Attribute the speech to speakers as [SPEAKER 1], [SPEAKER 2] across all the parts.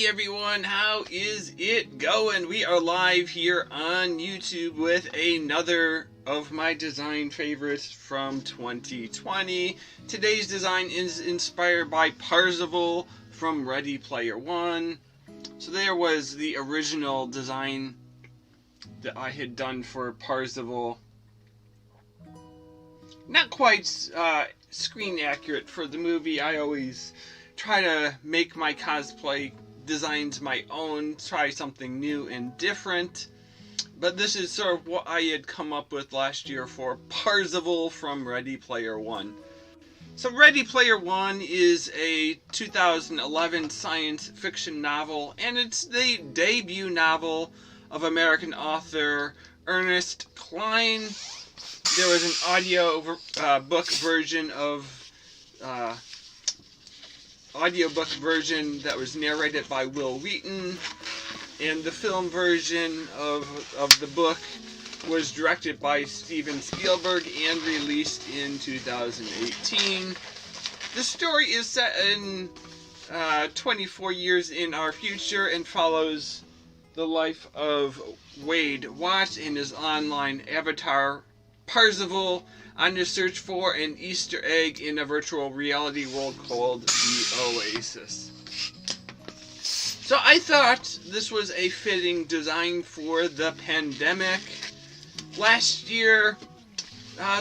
[SPEAKER 1] Hey everyone, how is it going? We are live here on YouTube with another of my design favorites from 2020. Today's design is inspired by Parzival from Ready Player One. So there was the original design that I had done for Parzival. Not quite screen accurate for the movie. I always try to make my cosplay designs my own, try something new and different. But this is sort of what I had come up with last year for Parzival from Ready Player One. So Ready Player One is a 2011 science fiction novel, and it's the debut novel of American author Ernest Cline. There was an audio book version that was narrated by Will Wheaton, and the film version of the book was directed by Steven Spielberg and released in 2018. The story is set in 24 years in our future and follows the life of Wade Watts and his online avatar Parzival on his search for an Easter egg in a virtual reality world called the Oasis. So I thought this was a fitting design for the pandemic. Last year,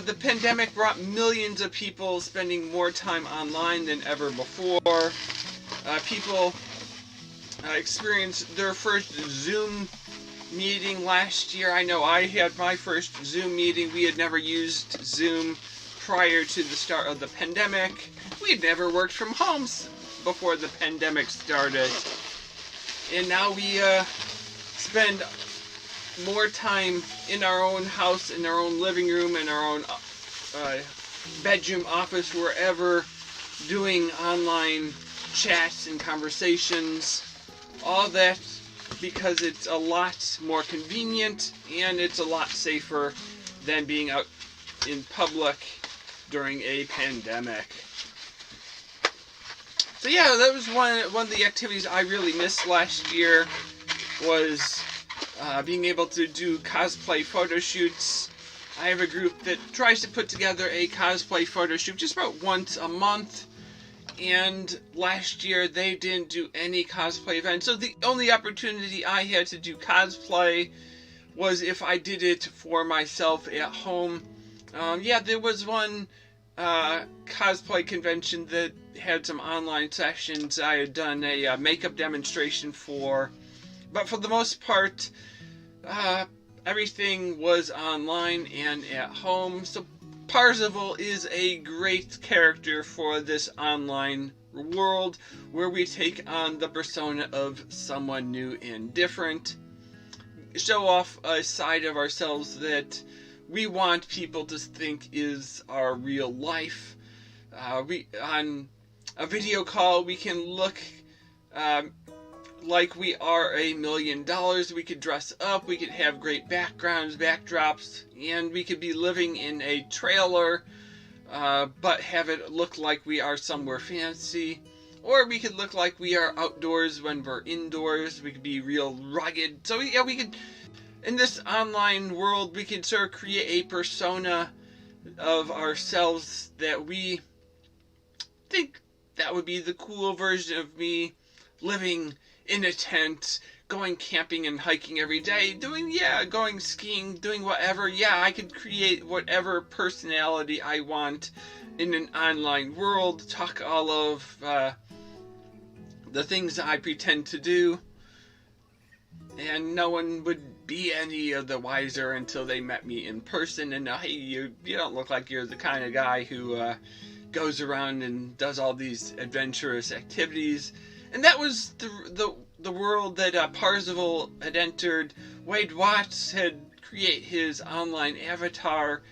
[SPEAKER 1] the pandemic brought millions of people spending more time online than ever before. People experienced their first Zoom meeting last year. I know I had my first Zoom meeting. We had never used Zoom prior to the start of the pandemic. We had never worked from home before the pandemic started. And now we spend more time in our own house, in our own living room, in our own bedroom, office, wherever, doing online chats and conversations. All that because it's a lot more convenient and it's a lot safer than being out in public during a pandemic. So yeah, that was one of the activities I really missed last year, was being able to do cosplay photo shoots. I have a group that tries to put together a cosplay photo shoot just about once a month. And last year they didn't do any cosplay events, so the only opportunity I had to do cosplay was if I did it for myself at home. Yeah, there was one cosplay convention that had some online sessions I had done a makeup demonstration for, but for the most part everything was online and at home. So Parzival is a great character for this online world where we take on the persona of someone new and different. Show off a side of ourselves that we want people to think is our real life. On a video call, we can look like we are $1 million. We could dress up, we could have great backgrounds, backdrops, and we could be living in a trailer, but have it look like we are somewhere fancy. Or we could look like we are outdoors when we're indoors. We could be real rugged. So yeah, we could, in this online world, we could sort of create a persona of ourselves that we think that would be the cool version of me, living in a tent, going camping and hiking every day, going skiing, doing whatever. Yeah, I could create whatever personality I want in an online world, talk all of the things I pretend to do, and no one would be any of the wiser until they met me in person and know, hey, you don't look like you're the kind of guy who goes around and does all these adventurous activities. And that was the world that Parzival had entered. Wade Watts had created his online avatar,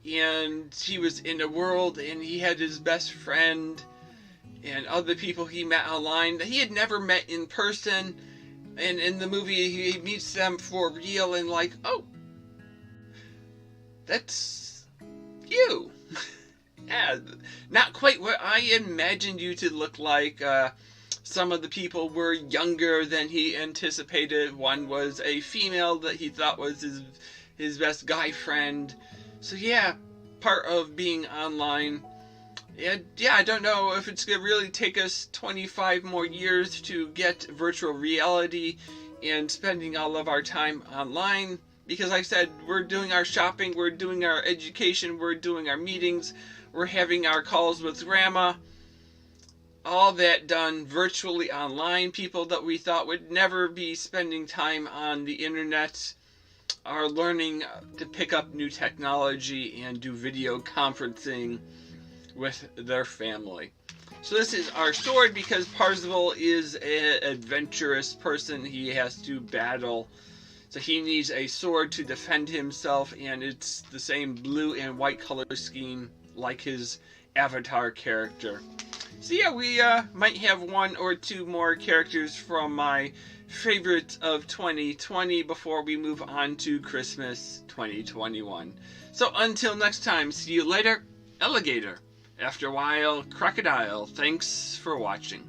[SPEAKER 1] and he was in a world, and he had his best friend and other people he met online that he had never met in person. And in the movie, he meets them for real and like, oh, that's you. Yeah, not quite what I imagined you to look like. Some of the people were younger than he anticipated. One was a female that he thought was his best guy friend. So yeah, part of being online. And yeah, I don't know if it's going to really take us 25 more years to get virtual reality and spending all of our time online. Because like I said, we're doing our shopping, we're doing our education, we're doing our meetings, we're having our calls with grandma. All that done virtually online. People that we thought would never be spending time on the internet are learning to pick up new technology and do video conferencing with their family. So this is our sword because Parzival is an adventurous person. He has to battle. So he needs a sword to defend himself, and it's the same blue and white color scheme like his avatar character. So yeah, we might have 1 or 2 more characters from my favorites of 2020 before we move on to Christmas 2021. So until next time, see you later, alligator. After a while, crocodile. Thanks for watching.